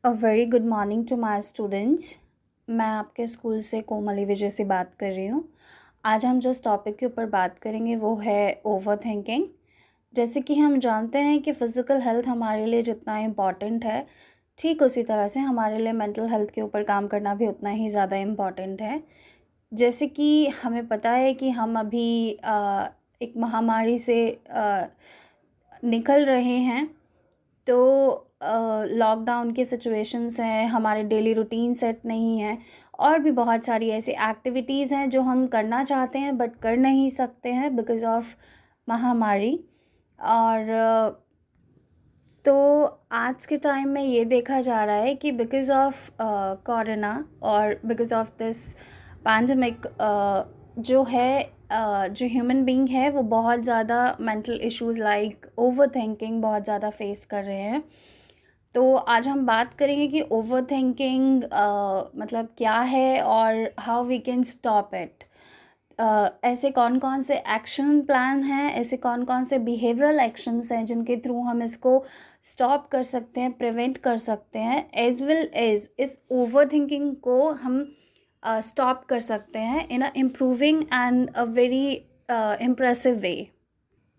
A very good morning to my students. मैं आपके school से कोमली विजय से बात कर रही हूँ। आज हम जिस टॉपिक के ऊपर बात करेंगे वो है ओवर थिंकिंग। जैसे कि हम जानते हैं कि फ़िज़िकल हेल्थ हमारे लिए जितना इम्पॉर्टेंट है, ठीक उसी तरह से हमारे लिए मेंटल हेल्थ के ऊपर काम करना भी उतना ही ज़्यादा इम्पॉर्टेंट है। जैसे कि हमें पता है कि हम अभी एक महामारी से निकल रहे हैं। तो लॉकडाउन की सिचुएशंस हैं, हमारे डेली रूटीन सेट नहीं है और भी बहुत सारी ऐसी एक्टिविटीज़ हैं जो हम करना चाहते हैं बट कर नहीं सकते हैं बिकॉज़ ऑफ महामारी। और तो आज के टाइम में ये देखा जा रहा है कि बिकॉज़ ऑफ कोरोना और बिकॉज़ ऑफ दिस पैंडेमिक जो है जो ह्यूमन बीइंग है वो बहुत ज़्यादा mental issues like over thinking बहुत ज़्यादा फेस कर रहे हैं। तो आज हम बात करेंगे कि ओवर थिंकिंग मतलब क्या है और how we can stop it. ऐसे कौन कौन से एक्शन प्लान हैं, ऐसे कौन कौन से बिहेवियरल एक्शंस हैं जिनके थ्रू हम इसको स्टॉप कर सकते हैं, प्रिवेंट कर सकते हैं, एज वेल एज इस ओवर थिंकिंग को हम स्टॉप कर सकते हैं in a improving and a very impressive way.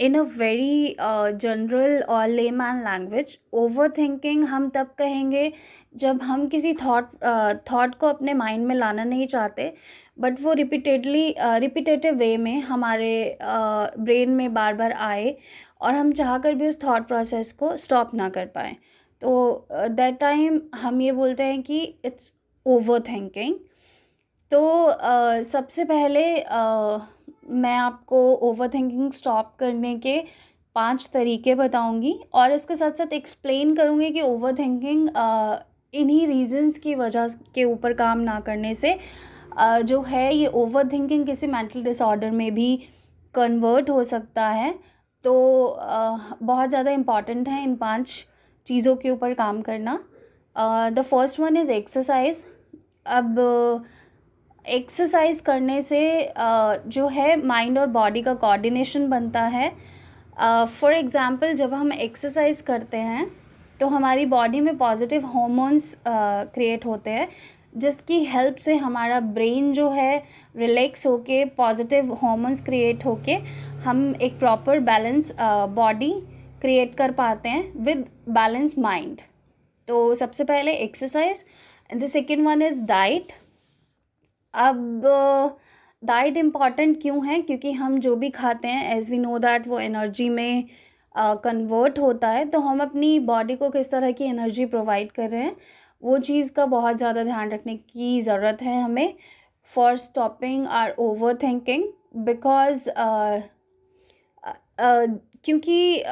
In a very general और लेमैन लैंग्वेज, ओवर थिंकिंग हम तब कहेंगे जब हम किसी थॉट को अपने माइंड में लाना नहीं चाहते बट वो रिपीटेटिव वे में हमारे ब्रेन में बार बार आए और हम चाहकर भी उस थॉट प्रोसेस को स्टॉप ना कर पाए। तो दैट टाइम हम ये बोलते हैं कि इट्स ओवर थिंकिंग। तो सबसे पहले मैं आपको ओवर थिंकिंग स्टॉप करने के 5 तरीके बताऊंगी और इसके साथ साथ एक्सप्लेन करूंगी कि ओवर थिंकिंग इन्हीं रीजंस की वजह के ऊपर काम ना करने से जो है ये ओवर थिंकिंग किसी मेंटल डिसऑर्डर में भी कन्वर्ट हो सकता है। तो बहुत ज़्यादा इम्पॉर्टेंट है इन 5 चीज़ों के ऊपर काम करना। The first one is exercise. अब एक्सरसाइज करने से जो है माइंड और बॉडी का कोऑर्डिनेशन बनता है। फॉर एग्ज़ाम्पल जब हम एक्सरसाइज करते हैं तो हमारी बॉडी में पॉजिटिव हॉर्मोन्स क्रिएट होते हैं जिसकी हेल्प से हमारा ब्रेन जो है रिलैक्स होके पॉजिटिव हॉर्मोन्स क्रिएट होके हम एक प्रॉपर बैलेंस बॉडी क्रिएट कर पाते हैं विद बैलेंस माइंड। तो सबसे पहले exercise and the second one is diet. अब डाइट इम्पॉर्टेंट क्यों है? क्योंकि हम जो भी खाते हैं एज़ वी नो दैट वो एनर्जी में कन्वर्ट होता है। तो हम अपनी बॉडी को किस तरह की एनर्जी प्रोवाइड कर रहे हैं वो चीज़ का बहुत ज़्यादा ध्यान रखने की ज़रूरत है हमें for stopping our overthinking. Because क्योंकि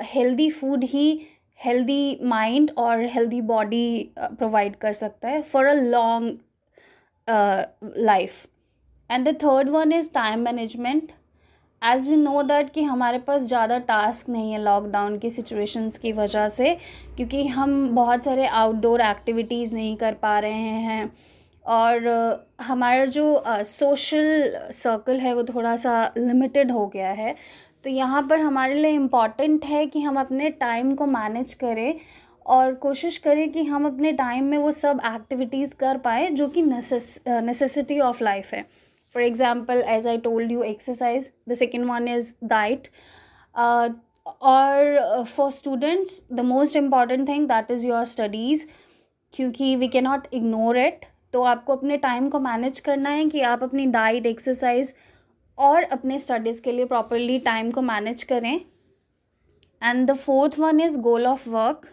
हेल्दी फूड ही हेल्दी माइंड और हेल्दी बॉडी प्रोवाइड कर सकता है for a long life. And the third one is time management. As we know that कि हमारे पास ज़्यादा टास्क नहीं है लॉकडाउन की सिचुएशंस की वजह से, क्योंकि हम बहुत सारे आउटडोर एक्टिविटीज़ नहीं कर पा रहे हैं और हमारा जो सोशल सर्कल है वो थोड़ा सा लिमिटेड हो गया है। तो यहाँ पर हमारे लिए इम्पॉर्टेंट है कि हम अपने टाइम को मैनेज करें और कोशिश करें कि हम अपने टाइम में वो सब एक्टिविटीज़ कर पाएँ जो कि नेसेसिटी ऑफ लाइफ है। For example, as I told you, exercise. The second one is diet. Or for students, the most important thing that is your studies, क्योंकि we cannot ignore it. तो आपको अपने time को manage करना है कि आप अपनी डाइट, एक्सरसाइज और अपने स्टडीज़ के लिए प्रॉपरली टाइम को मैनेज करें। And the fourth one is goal of work.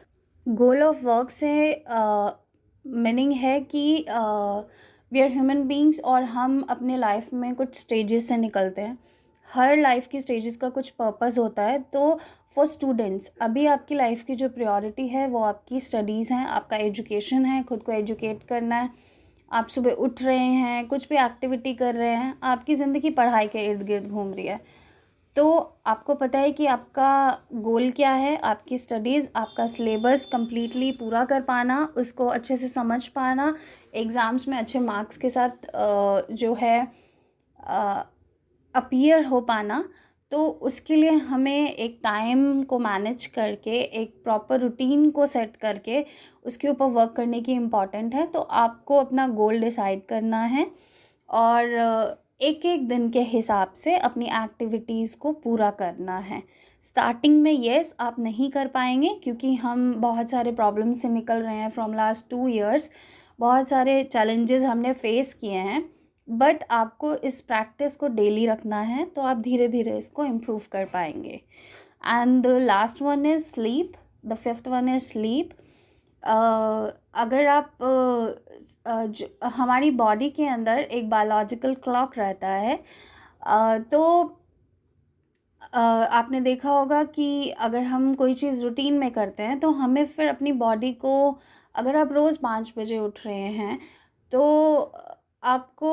Goal of work से मीनिंग है कि वी आर ह्यूमन बींग्स और हम अपने लाइफ में कुछ स्टेजेस से निकलते हैं। हर लाइफ की स्टेजेस का कुछ पर्पस होता है। तो फॉर स्टूडेंट्स अभी आपकी लाइफ की जो प्रायोरिटी है वो आपकी स्टडीज़ हैं, आपका एजुकेशन है, खुद को एजुकेट करना है। आप सुबह उठ रहे हैं, कुछ भी एक्टिविटी कर रहे हैं, आपकी ज़िंदगी पढ़ाई के इर्द गिर्द घूम रही है। तो आपको पता है कि आपका गोल क्या है, आपकी स्टडीज़, आपका सिलेबस कंप्लीटली पूरा कर पाना, उसको अच्छे से समझ पाना, एग्ज़ाम्स में अच्छे मार्क्स के साथ जो है अपीयर हो पाना। तो उसके लिए हमें एक टाइम को मैनेज करके, एक प्रॉपर रूटीन को सेट करके उसके ऊपर वर्क करने की इम्पॉर्टेंट है। तो आपको अपना गोल डिसाइड करना है और एक एक दिन के हिसाब से अपनी एक्टिविटीज़ को पूरा करना है। स्टार्टिंग में येस आप नहीं कर पाएंगे क्योंकि हम बहुत सारे प्रॉब्लम से निकल रहे हैं फ्रॉम लास्ट 2 इयर्स, बहुत सारे चैलेंजेस हमने फेस किए हैं, बट आपको इस प्रैक्टिस को डेली रखना है तो आप धीरे धीरे इसको इम्प्रूव कर पाएंगे। And the last one is sleep, the fifth one is sleep. अगर आप हमारी बॉडी के अंदर एक बायोलॉजिकल क्लॉक रहता है, तो आपने देखा होगा कि अगर हम कोई चीज़ रूटीन में करते हैं तो हमें फिर अपनी बॉडी को, अगर आप रोज़ 5 बजे उठ रहे हैं तो आपको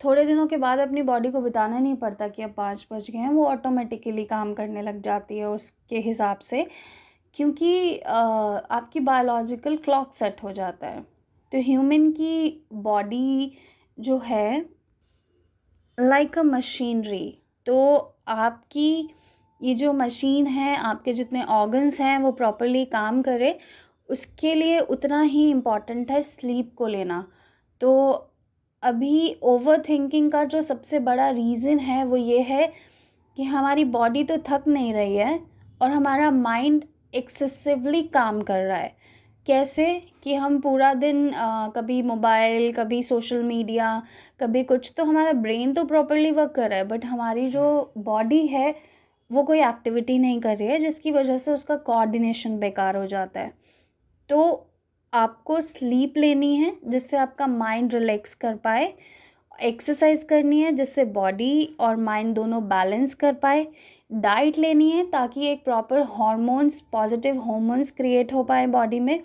थोड़े दिनों के बाद अपनी बॉडी को बताना नहीं पड़ता कि अब 5 बज गए हैं, वो ऑटोमेटिकली काम करने लग जाती है उसके हिसाब से, क्योंकि आपकी बायोलॉजिकल क्लॉक सेट हो जाता है। तो ह्यूमन की बॉडी जो है लाइक अ मशीनरी, तो आपकी ये जो मशीन है, आपके जितने ऑर्गन्स हैं वो प्रॉपरली काम करे, उसके लिए उतना ही इम्पॉर्टेंट है स्लीप को लेना। तो अभी ओवर थिंकिंग का जो सबसे बड़ा रीज़न है वो ये है कि हमारी बॉडी तो थक नहीं रही है और हमारा माइंड एक्सेसिवली काम कर रहा है। कैसे कि हम पूरा दिन कभी मोबाइल, कभी सोशल मीडिया, कभी कुछ, तो हमारा ब्रेन तो प्रॉपरली वर्क कर रहा है बट हमारी जो बॉडी है वो कोई एक्टिविटी नहीं कर रही है, जिसकी वजह से उसका कोऑर्डिनेशन बेकार हो जाता है। तो आपको स्लीप लेनी है जिससे आपका माइंड रिलैक्स कर पाए, एक्सरसाइज करनी है जिससे बॉडी और माइंड दोनों बैलेंस कर पाए, डाइट लेनी है ताकि एक proper hormones, positive hormones create हो पाए बॉडी में,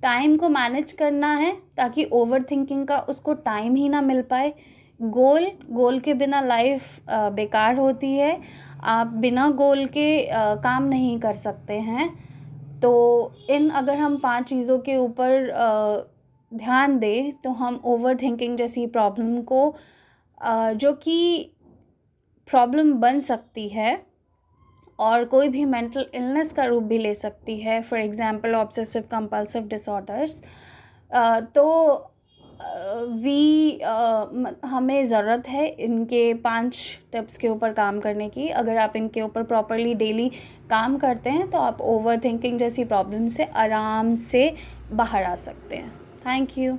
टाइम को मैनेज करना है ताकि ओवर थिंकिंग का उसको टाइम ही ना मिल पाए। गोल के बिना लाइफ बेकार होती है, आप बिना गोल के काम नहीं कर सकते हैं। तो अगर हम 5 चीज़ों के ऊपर ध्यान दें तो हम ओवर थिंकिंग जैसी प्रॉब्लम को, जो कि प्रॉब्लम बन सकती है और कोई भी मेंटल इलनेस का रूप भी ले सकती है, for example obsessive compulsive disorders, तो हमें ज़रूरत है इनके 5 टिप्स के ऊपर काम करने की। अगर आप इनके ऊपर प्रॉपरली डेली काम करते हैं तो आप ओवर थिंकिंग जैसी प्रॉब्लम से आराम से बाहर आ सकते हैं। Thank you.